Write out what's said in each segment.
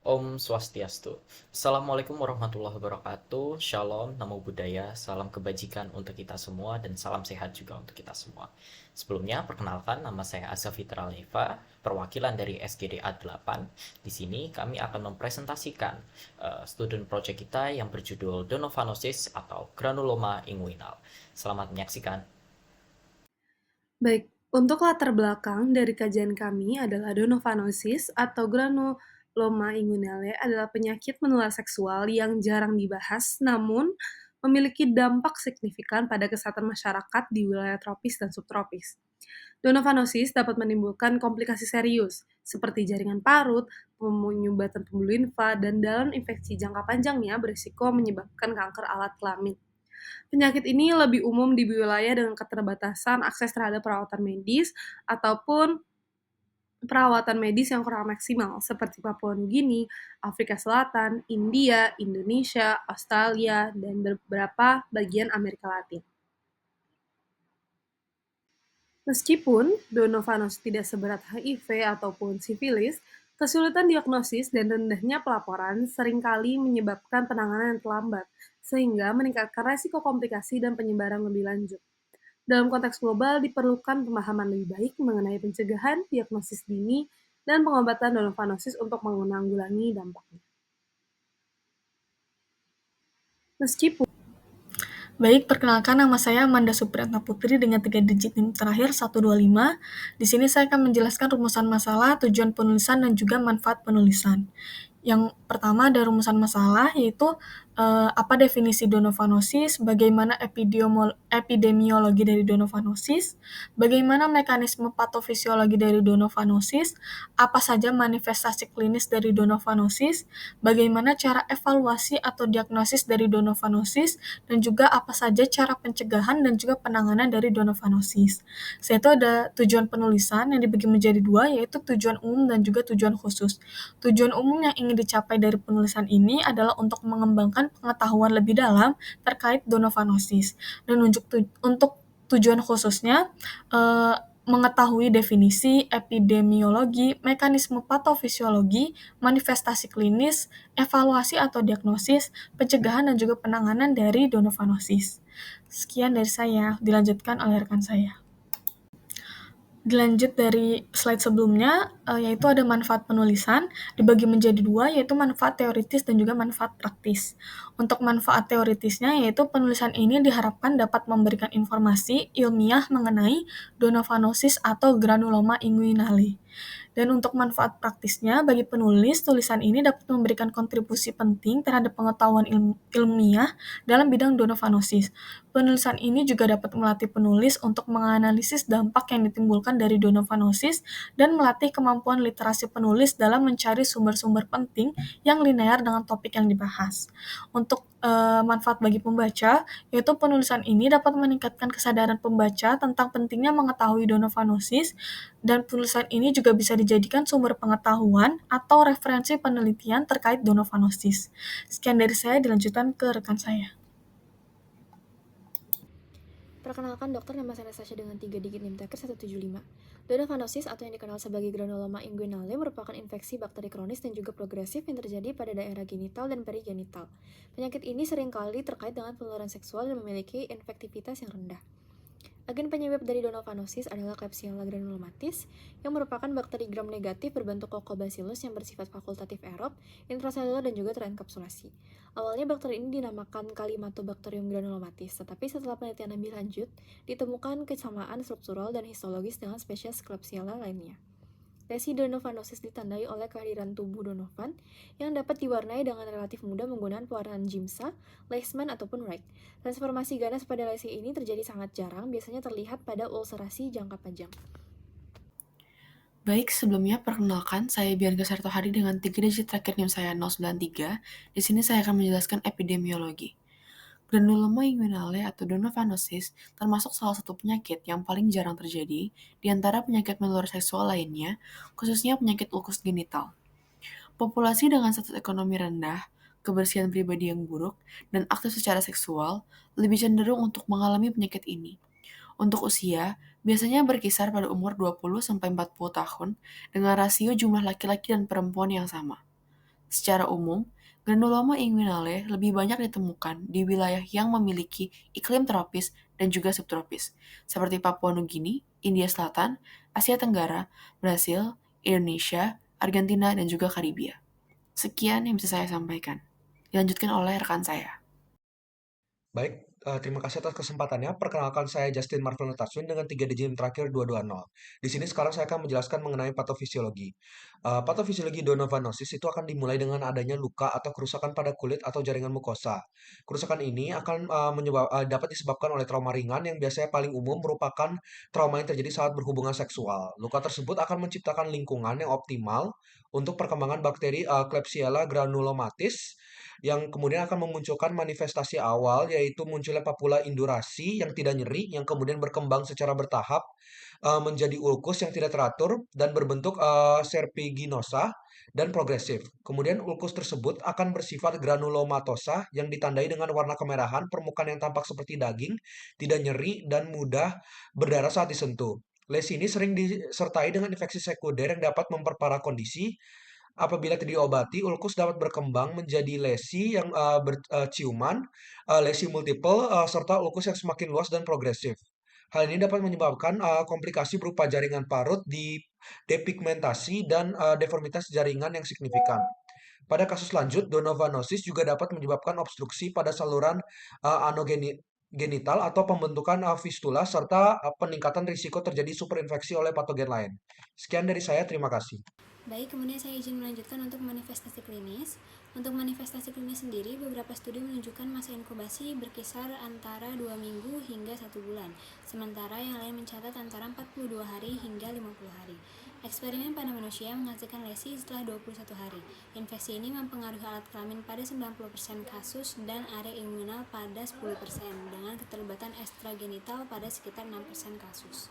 Om Swastiastu. Assalamualaikum warahmatullahi wabarakatuh. Shalom, namo buddhaya, salam kebajikan untuk kita semua dan salam sehat juga untuk kita semua. Sebelumnya, perkenalkan nama saya Asa Fitra Leva, perwakilan dari SGDA 8. Di sini kami akan mempresentasikan student project kita yang berjudul Donovanosis atau Granuloma inguinal. Selamat menyaksikan. Baik, untuk latar belakang dari kajian kami adalah donovanosis atau granuloma inguinale adalah penyakit menular seksual yang jarang dibahas namun memiliki dampak signifikan pada kesehatan masyarakat di wilayah tropis dan subtropis. Donovanosis dapat menimbulkan komplikasi serius seperti jaringan parut, penyumbatan pembuluh limfa, dan dalam infeksi jangka panjangnya berisiko menyebabkan kanker alat kelamin. Penyakit ini lebih umum di wilayah dengan keterbatasan akses terhadap perawatan medis ataupun perawatan medis yang kurang maksimal seperti Papua Nugini, Afrika Selatan, India, Indonesia, Australia, dan beberapa bagian Amerika Latin. Meskipun Donovanosis tidak seberat HIV ataupun sifilis, kesulitan diagnosis dan rendahnya pelaporan seringkali menyebabkan penanganan yang terlambat, sehingga meningkatkan resiko komplikasi dan penyebaran lebih lanjut. Dalam konteks global, diperlukan pemahaman lebih baik mengenai pencegahan, diagnosis dini, dan pengobatan donovanosis untuk menanggulangi dampaknya. Meskipun Baik, perkenalkan nama saya Amanda Supriyatna Putri dengan 3 digit NIM terakhir 125. Di sini saya akan menjelaskan rumusan masalah, tujuan penulisan, dan juga manfaat penulisan. Yang pertama ada rumusan masalah, yaitu apa definisi donovanosis, bagaimana epidemiologi dari donovanosis, bagaimana mekanisme patofisiologi dari donovanosis, apa saja manifestasi klinis dari donovanosis, bagaimana cara evaluasi atau diagnosis dari donovanosis, dan juga apa saja cara pencegahan dan juga penanganan dari donovanosis. Setelah itu ada tujuan penulisan yang dibagi menjadi dua, yaitu tujuan umum dan juga tujuan khusus. Tujuan umum yang ingin dicapai dari penulisan ini adalah untuk mengembangkan pengetahuan lebih dalam terkait donovanosis. Dan untuk tujuan khususnya, mengetahui definisi, epidemiologi, mekanisme patofisiologi, manifestasi klinis, evaluasi atau diagnosis, pencegahan dan juga penanganan dari donovanosis. Sekian dari saya, dilanjutkan oleh rekan saya. Dilanjut dari slide sebelumnya, yaitu ada manfaat penulisan, dibagi menjadi dua, yaitu manfaat teoritis dan juga manfaat praktis. Untuk manfaat teoritisnya, yaitu penulisan ini diharapkan dapat memberikan informasi ilmiah mengenai donovanosis atau granuloma inguinale. Dan untuk manfaat praktisnya, bagi penulis, tulisan ini dapat memberikan kontribusi penting terhadap pengetahuan ilmiah dalam bidang donovanosis. Penulisan ini juga dapat melatih penulis untuk menganalisis dampak yang ditimbulkan dari donovanosis dan melatih kemampuan literasi penulis dalam mencari sumber-sumber penting yang linear dengan topik yang dibahas. Untuk manfaat bagi pembaca, yaitu penulisan ini dapat meningkatkan kesadaran pembaca tentang pentingnya mengetahui donovanosis, dan penulisan ini juga bisa dijadikan sumber pengetahuan atau referensi penelitian terkait donovanosis. Sekian dari saya, dilanjutkan ke rekan saya. Perkenalkan dokter, nama saya Sasha dengan 3 digit NIM terakhir 175. Donovanosis atau yang dikenal sebagai granuloma inguinale merupakan infeksi bakteri kronis dan juga progresif yang terjadi pada daerah genital dan perigenital. Penyakit ini seringkali terkait dengan penularan seksual dan memiliki infektivitas yang rendah. Agen penyebab dari donovanosis adalah Klebsiella granulomatis, yang merupakan bakteri gram negatif berbentuk Lactobacillus yang bersifat fakultatif aerob, intraseluler dan juga terenkapsulasi. Awalnya bakteri ini dinamakan Calimactobacterium granulomatis, tetapi setelah penelitian lebih lanjut, ditemukan kesamaan struktural dan histologis dengan spesies Klebsiella lainnya. Lesi donovanosis ditandai oleh kehadiran tubuh donovan yang dapat diwarnai dengan relatif mudah menggunakan pewarnaan Giemsa, Leishman, ataupun Reich. Transformasi ganas pada lesi ini terjadi sangat jarang, biasanya terlihat pada ulcerasi jangka panjang. Baik, sebelumnya perkenalkan, saya Bianca Sartohari dengan 3 digit terakhir NIM saya 093. Di sini saya akan menjelaskan epidemiologi. Granuloma inguinale atau donovanosis termasuk salah satu penyakit yang paling jarang terjadi di antara penyakit menular seksual lainnya, khususnya penyakit ulkus genital. Populasi dengan status ekonomi rendah, kebersihan pribadi yang buruk, dan aktif secara seksual lebih cenderung untuk mengalami penyakit ini. Untuk usia, biasanya berkisar pada umur 20-40 tahun dengan rasio jumlah laki-laki dan perempuan yang sama. Secara umum, granuloma inguinale lebih banyak ditemukan di wilayah yang memiliki iklim tropis dan juga subtropis, seperti Papua Nugini, India Selatan, Asia Tenggara, Brasil, Indonesia, Argentina, dan juga Karibia. Sekian yang bisa saya sampaikan. Dilanjutkan oleh rekan saya. Baik, terima kasih atas kesempatannya. Perkenalkan saya Justin Marvel Nataswin dengan 3 digit terakhir 220. Di sini sekarang saya akan menjelaskan mengenai patofisiologi. Patofisiologi donovanosis itu akan dimulai dengan adanya luka atau kerusakan pada kulit atau jaringan mukosa. Kerusakan ini akan dapat disebabkan oleh trauma ringan yang biasanya paling umum merupakan trauma yang terjadi saat berhubungan seksual. Luka tersebut akan menciptakan lingkungan yang optimal untuk perkembangan bakteri Klebsiella granulomatis yang kemudian akan memunculkan manifestasi awal yaitu munculnya papula indurasi yang tidak nyeri yang kemudian berkembang secara bertahap menjadi ulkus yang tidak teratur dan berbentuk serpiginosa dan progresif. Kemudian ulkus tersebut akan bersifat granulomatosa yang ditandai dengan warna kemerahan, permukaan yang tampak seperti daging, tidak nyeri dan mudah berdarah saat disentuh. Lesi ini sering disertai dengan infeksi sekunder yang dapat memperparah kondisi. Apabila tidak diobati, ulkus dapat berkembang menjadi lesi yang ciuman, lesi multiple, serta ulkus yang semakin luas dan progresif. Hal ini dapat menyebabkan komplikasi berupa jaringan parut, depigmentasi, dan deformitas jaringan yang signifikan. Pada kasus lanjut, donovanosis juga dapat menyebabkan obstruksi pada saluran anogenital atau pembentukan fistula serta peningkatan risiko terjadi superinfeksi oleh patogen lain. Sekian dari saya, terima kasih. Baik, kemudian saya izin melanjutkan untuk manifestasi klinis. Untuk manifestasi klinis sendiri, beberapa studi menunjukkan masa inkubasi berkisar antara 2 minggu hingga 1 bulan, sementara yang lain mencatat antara 42 hari hingga 50 hari. Eksperimen pada manusia menghasilkan lesi setelah 21 hari. Infeksi ini mempengaruhi alat kelamin pada 90% kasus dan area imunal pada 10%, dengan keterlibatan ekstragenital pada sekitar 6% kasus.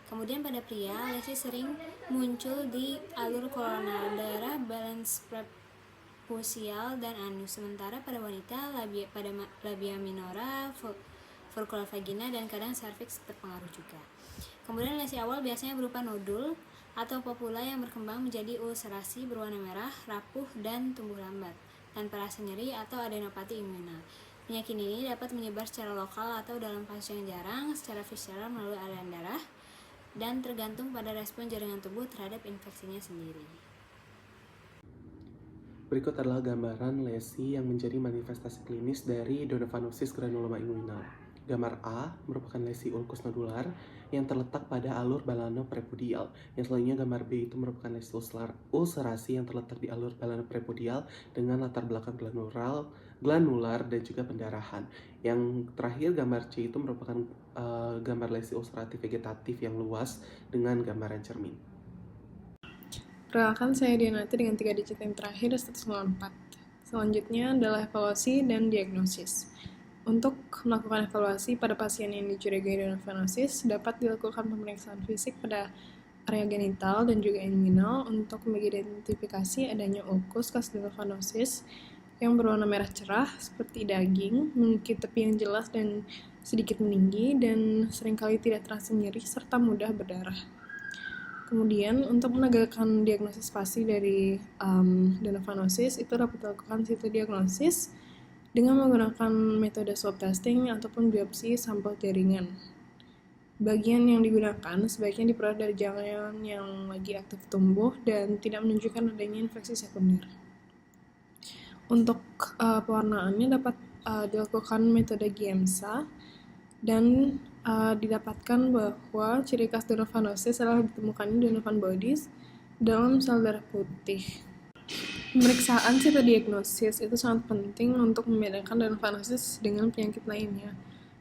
Kemudian pada pria, lesi sering muncul di alur koroner darah, balance prepusial, dan anus. Sementara pada wanita, labia minora, furcula vagina, dan kadang serviks terpengaruh juga. Kemudian lesi awal biasanya berupa nodul atau papula yang berkembang menjadi ulserasi berwarna merah, rapuh, dan tumbuh lambat, tanpa rasa nyeri atau adenopati inguinal. Penyakit ini dapat menyebar secara lokal atau dalam kasus yang jarang, secara visceral melalui aliran darah, dan tergantung pada respon jaringan tubuh terhadap infeksinya sendiri. Berikut adalah gambaran lesi yang menjadi manifestasi klinis dari donovanosis granuloma inguinal. Gambar A merupakan lesi ulkus nodular yang terletak pada alur balanoprepudial. Yang selanjutnya gambar B itu merupakan lesi ulserasi yang terletak di alur balanoprepudial dengan latar belakang glanular dan juga pendarahan. Yang terakhir gambar C itu merupakan gambar lesi ulseratif vegetatif yang luas dengan gambaran cermin. Perkenalkan, saya Dianati dengan 3 digit yang terakhir 104. Selanjutnya adalah evaluasi dan diagnosis. Untuk melakukan evaluasi pada pasien yang dicurigai donovanosis, dapat dilakukan pemeriksaan fisik pada area genital dan juga inguinal untuk mengidentifikasi adanya ulkus khas donovanosis yang berwarna merah cerah seperti daging, memiliki tepi yang jelas dan sedikit meninggi, dan seringkali tidak terasa nyeri serta mudah berdarah. Kemudian, untuk menegakkan diagnosis pasti dari donovanosis, itu dapat dilakukan sitodiagnosis dengan menggunakan metode swab testing ataupun biopsi sampel jaringan. Bagian yang digunakan sebaiknya diperoleh dari jaringan yang lagi aktif tumbuh dan tidak menunjukkan adanya infeksi sekunder. Untuk pewarnaannya dapat dilakukan metode GIEMSA dan didapatkan bahwa ciri khas donovanosis adalah ditemukannya donovan bodies dalam sel darah putih. Pemeriksaan sitodiagnosis itu sangat penting untuk membedakan donovanosis dengan penyakit lainnya.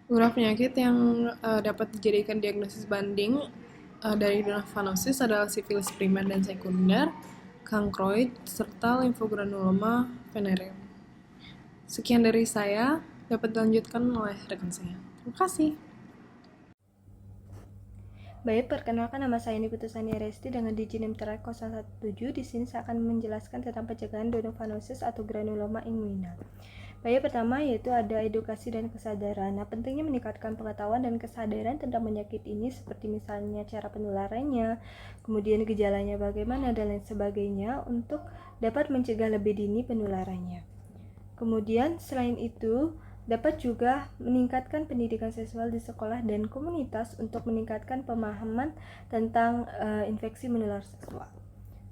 Beberapa penyakit yang dapat dijadikan diagnosis banding dari donovanosis adalah sifilis primer dan sekunder, kankroid, serta limfogranuloma venereum. Sekian dari saya, dapat dilanjutkan oleh rekan saya. Terima kasih. Baik, perkenalkan nama saya Indi Putusani Resti dengan digit NIM terakhir 017. Di sini saya akan menjelaskan tentang pencegahan donovanosis atau granuloma inguinal. Baik, pertama yaitu ada edukasi dan kesadaran. Nah, pentingnya meningkatkan pengetahuan dan kesadaran tentang penyakit ini seperti misalnya cara penularannya, kemudian gejalanya bagaimana dan lain sebagainya untuk dapat mencegah lebih dini penularannya. Kemudian selain itu, dapat juga meningkatkan pendidikan seksual di sekolah dan komunitas untuk meningkatkan pemahaman tentang infeksi menular seksual.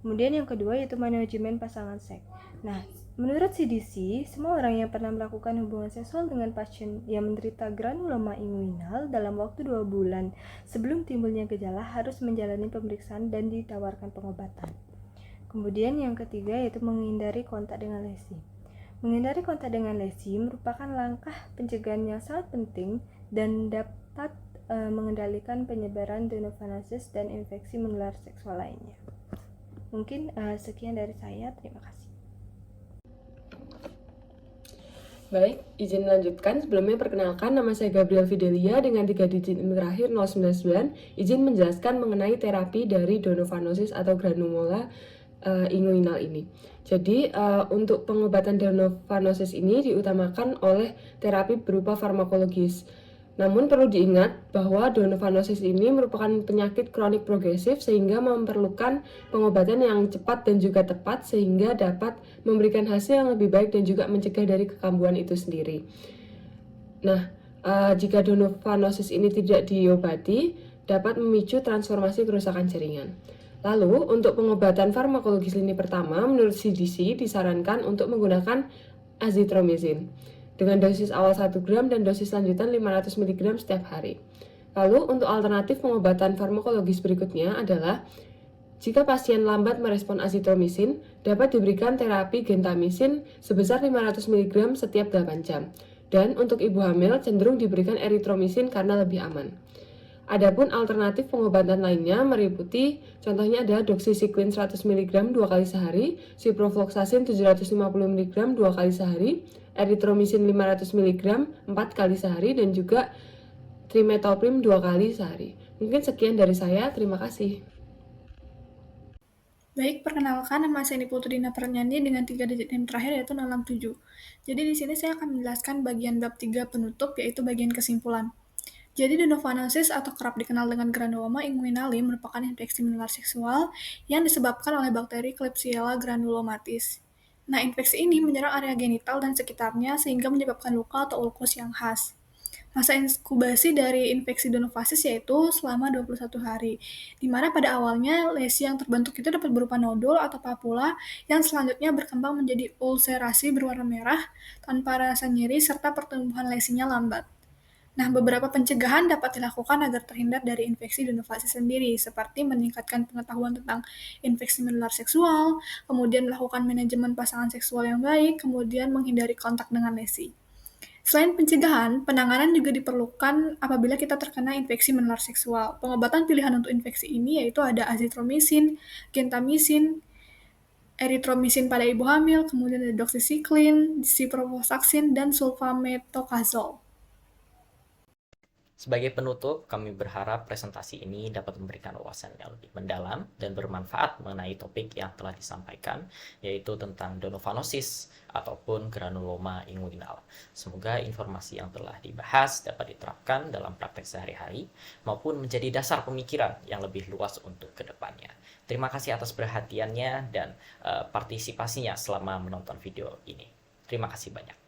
Kemudian yang kedua yaitu manajemen pasangan seks. Nah, menurut CDC, semua orang yang pernah melakukan hubungan seksual dengan pasien yang menderita granuloma inguinal dalam waktu 2 bulan sebelum timbulnya gejala harus menjalani pemeriksaan dan ditawarkan pengobatan. Kemudian yang ketiga yaitu menghindari kontak dengan lesi. Menghindari kontak dengan lesi merupakan langkah pencegahan yang sangat penting dan dapat mengendalikan penyebaran donofanosis dan infeksi menular seksual lainnya. Mungkin sekian dari saya, terima kasih. Baik, izin melanjutkan. Sebelumnya perkenalkan, nama saya Gabriel Fidelia dengan 3 digit NIM terakhir 099. Izin menjelaskan mengenai terapi dari donofanosis atau granuloma inguinal ini. Jadi, untuk pengobatan donofanosis ini diutamakan oleh terapi berupa farmakologis. Namun perlu diingat bahwa donofanosis ini merupakan penyakit kronik progresif sehingga memerlukan pengobatan yang cepat dan juga tepat sehingga dapat memberikan hasil yang lebih baik dan juga mencegah dari kekambuhan itu sendiri. Nah, jika donofanosis ini tidak diobati, dapat memicu transformasi kerusakan jaringan. Lalu, untuk pengobatan farmakologis lini pertama, menurut CDC disarankan untuk menggunakan azitromycin dengan dosis awal 1 gram dan dosis lanjutan 500 mg setiap hari. Lalu, untuk alternatif pengobatan farmakologis berikutnya adalah jika pasien lambat merespon azitromycin, dapat diberikan terapi gentamicin sebesar 500 mg setiap 8 jam. Dan untuk ibu hamil cenderung diberikan eritromycin karena lebih aman. Adapun alternatif pengobatan lainnya meliputi contohnya ada doxycycline 100 mg 2 kali sehari, ciprofloxacin 750 mg 2 kali sehari, eritromycin 500 mg 4 kali sehari, dan juga trimetoprim 2 kali sehari. Mungkin sekian dari saya, terima kasih. Baik, perkenalkan nama saya Putri Pranyandi dengan 3 digit NIM terakhir yaitu 067. Jadi di sini saya akan menjelaskan bagian bab 3 penutup yaitu bagian kesimpulan. Jadi donofanosis atau kerap dikenal dengan granuloma inguinale merupakan infeksi menular seksual yang disebabkan oleh bakteri Klebsiella granulomatis. Nah, infeksi ini menyerang area genital dan sekitarnya sehingga menyebabkan luka atau ulkus yang khas. Masa inkubasi dari infeksi donofanosis yaitu selama 21 hari, di mana pada awalnya lesi yang terbentuk itu dapat berupa nodul atau papula yang selanjutnya berkembang menjadi ulserasi berwarna merah tanpa rasa nyeri serta pertumbuhan lesinya lambat. Nah, beberapa pencegahan dapat dilakukan agar terhindar dari infeksi donofanosis sendiri, seperti meningkatkan pengetahuan tentang infeksi menular seksual, kemudian melakukan manajemen pasangan seksual yang baik, kemudian menghindari kontak dengan lesi. Selain pencegahan, penanganan juga diperlukan apabila kita terkena infeksi menular seksual. Pengobatan pilihan untuk infeksi ini yaitu ada azitromycin, gentamicin, eritromycin pada ibu hamil, kemudian ada doxycycline, ciprofloxacin, dan sulfametocazole. Sebagai penutup, kami berharap presentasi ini dapat memberikan wawasan yang lebih mendalam dan bermanfaat mengenai topik yang telah disampaikan, yaitu tentang donofanosis ataupun granuloma inguinal. Semoga informasi yang telah dibahas dapat diterapkan dalam praktek sehari-hari maupun menjadi dasar pemikiran yang lebih luas untuk kedepannya. Terima kasih atas perhatiannya dan partisipasinya selama menonton video ini. Terima kasih banyak.